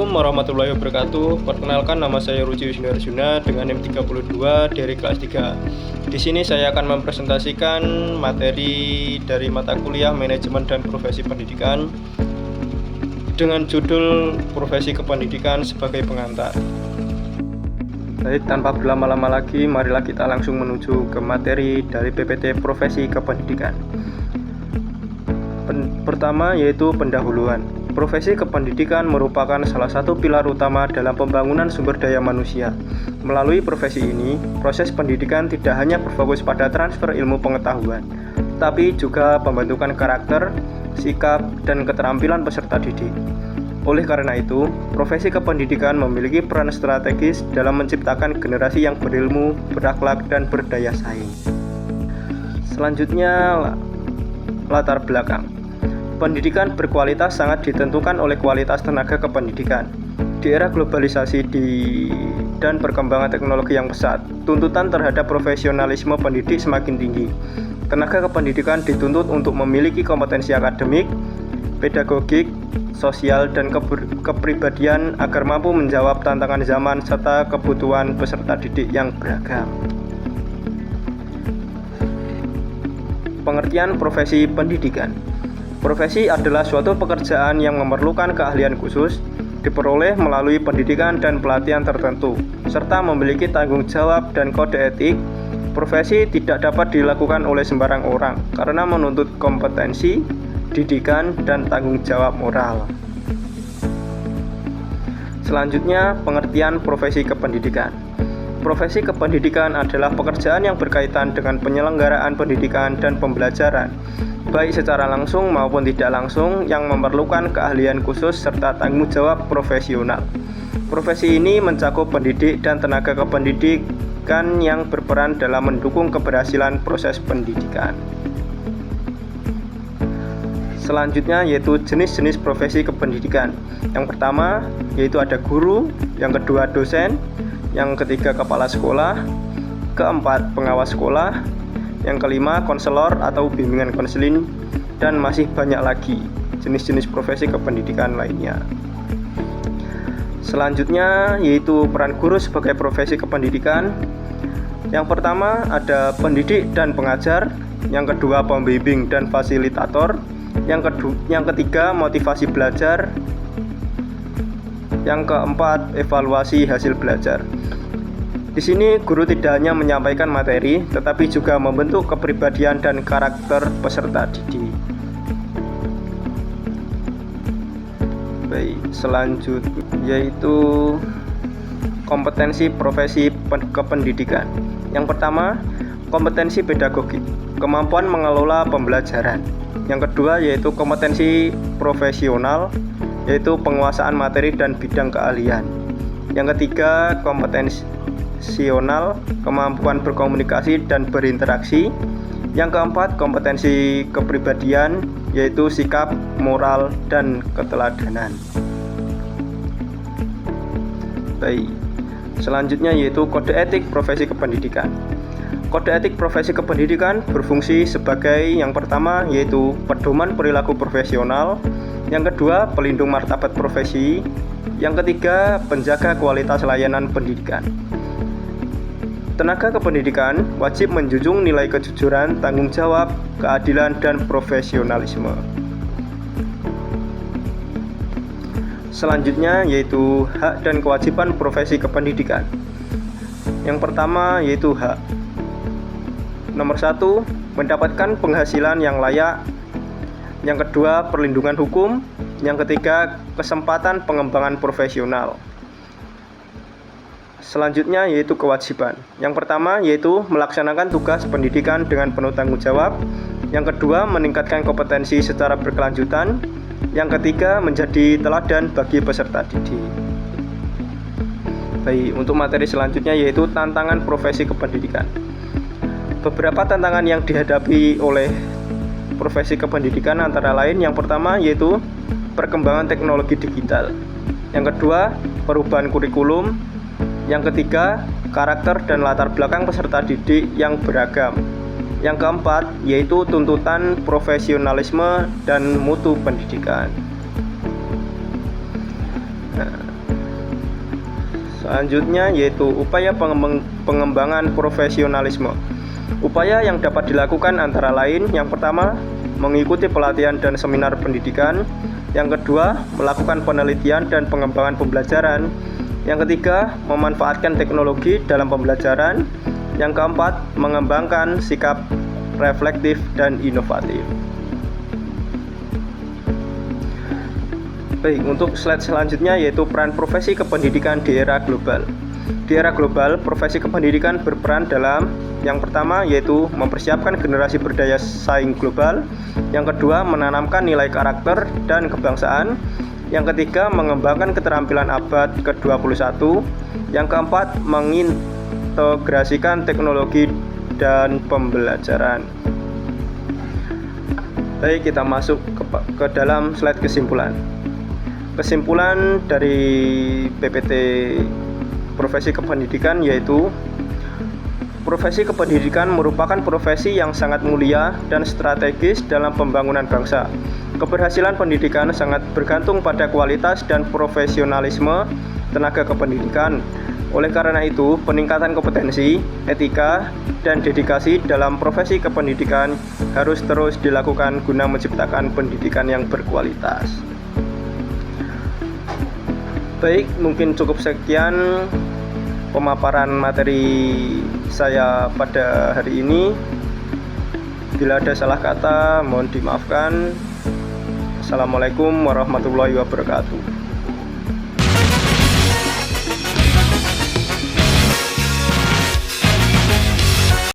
Assalamualaikum warahmatullahi wabarakatuh. Perkenalkan, nama saya Ruci Wisnuarjuna dengan NIM 32 dari kelas 3. Di sini saya akan mempresentasikan materi dari mata kuliah Manajemen dan Profesi Pendidikan dengan judul Profesi Kependidikan sebagai pengantar. Baik, tanpa berlama-lama lagi, marilah kita langsung menuju ke materi dari PPT Profesi Kependidikan. Pertama yaitu pendahuluan. Profesi kependidikan merupakan salah satu pilar utama dalam pembangunan sumber daya manusia. Melalui profesi ini, proses pendidikan tidak hanya berfokus pada transfer ilmu pengetahuan, tapi juga pembentukan karakter, sikap, dan keterampilan peserta didik. Oleh karena itu, profesi kependidikan memiliki peran strategis dalam menciptakan generasi yang berilmu, berakhlak, dan berdaya saing. Selanjutnya, latar belakang. Pendidikan berkualitas sangat ditentukan oleh kualitas tenaga kependidikan. Di era globalisasi dan perkembangan teknologi yang pesat, tuntutan terhadap profesionalisme pendidik semakin tinggi. Tenaga kependidikan dituntut untuk memiliki kompetensi akademik, pedagogik, sosial, dan kepribadian agar mampu menjawab tantangan zaman serta kebutuhan peserta didik yang beragam. Pengertian profesi pendidikan. Profesi adalah suatu pekerjaan yang memerlukan keahlian khusus, diperoleh melalui pendidikan dan pelatihan tertentu, serta memiliki tanggung jawab dan kode etik. Profesi tidak dapat dilakukan oleh sembarang orang karena menuntut kompetensi, didikan, dan tanggung jawab moral. Selanjutnya, pengertian profesi kependidikan. Profesi kependidikan adalah pekerjaan yang berkaitan dengan penyelenggaraan pendidikan dan pembelajaran, baik secara langsung maupun tidak langsung, yang memerlukan keahlian khusus serta tanggung jawab profesional. Profesi ini mencakup pendidik dan tenaga kependidikan yang berperan dalam mendukung keberhasilan proses pendidikan. Selanjutnya yaitu jenis-jenis profesi kependidikan. Yang pertama yaitu ada guru, yang kedua dosen, yang ketiga kepala sekolah, keempat pengawas sekolah, yang kelima konselor atau bimbingan konseling, dan masih banyak lagi jenis-jenis profesi kependidikan lainnya. Selanjutnya yaitu peran guru sebagai profesi kependidikan. Yang pertama ada pendidik dan pengajar, yang kedua pembimbing dan fasilitator, yang ketiga motivasi belajar, yang keempat evaluasi hasil belajar. Di sini guru tidak hanya menyampaikan materi, tetapi juga membentuk kepribadian dan karakter peserta didik. Baik, selanjutnya yaitu kompetensi profesi kependidikan. Yang pertama, kompetensi pedagogik, kemampuan mengelola pembelajaran. Yang kedua yaitu kompetensi profesional, yaitu penguasaan materi dan bidang keahlian. Yang ketiga, kompetensional, kemampuan berkomunikasi dan berinteraksi. Yang keempat, kompetensi kepribadian, yaitu sikap, moral, dan keteladanan. Baik, selanjutnya yaitu kode etik profesi kependidikan. Kode etik profesi kependidikan berfungsi sebagai yang pertama yaitu pedoman perilaku profesional, yang kedua pelindung martabat profesi, yang ketiga penjaga kualitas layanan pendidikan. Tenaga kependidikan wajib menjunjung nilai kejujuran, tanggung jawab, keadilan, dan profesionalisme. Selanjutnya yaitu hak dan kewajiban profesi kependidikan. Yang pertama yaitu hak. Nomor 1, mendapatkan penghasilan yang layak. Yang kedua, perlindungan hukum. Yang ketiga, kesempatan pengembangan profesional. Selanjutnya yaitu kewajiban. Yang pertama yaitu melaksanakan tugas pendidikan dengan penuh tanggung jawab. Yang kedua, meningkatkan kompetensi secara berkelanjutan. Yang ketiga, menjadi teladan bagi peserta didik. Baik, untuk materi selanjutnya yaitu tantangan profesi kependidikan. Beberapa tantangan yang dihadapi oleh profesi kependidikan antara lain yang pertama yaitu perkembangan teknologi digital. Yang kedua, perubahan kurikulum. Yang ketiga, karakter dan latar belakang peserta didik yang beragam. Yang keempat, yaitu tuntutan profesionalisme dan mutu pendidikan. Selanjutnya yaitu upaya pengembangan profesionalisme. Upaya yang dapat dilakukan antara lain, yang pertama, mengikuti pelatihan dan seminar pendidikan. Yang kedua, melakukan penelitian dan pengembangan pembelajaran. Yang ketiga, memanfaatkan teknologi dalam pembelajaran. Yang keempat, mengembangkan sikap reflektif dan inovatif. Baik, untuk slide selanjutnya yaitu peran profesi kependidikan di era global. Di era global, profesi kependidikan berperan dalam yang pertama yaitu mempersiapkan generasi berdaya saing global. Yang kedua, menanamkan nilai karakter dan kebangsaan. Yang ketiga, mengembangkan keterampilan abad ke-21. Yang keempat, mengintegrasikan teknologi dan pembelajaran. Baik, kita masuk ke dalam slide kesimpulan. Kesimpulan dari PPT profesi kependidikan yaitu profesi kependidikan merupakan profesi yang sangat mulia dan strategis dalam pembangunan bangsa. Keberhasilan pendidikan sangat bergantung pada kualitas dan profesionalisme tenaga kependidikan. Oleh karena itu, peningkatan kompetensi, etika, dan dedikasi dalam profesi kependidikan harus terus dilakukan guna menciptakan pendidikan yang berkualitas. Baik, mungkin cukup sekian pemaparan materi saya pada hari ini. Bila ada salah kata, mohon dimaafkan. Assalamualaikum warahmatullahi wabarakatuh.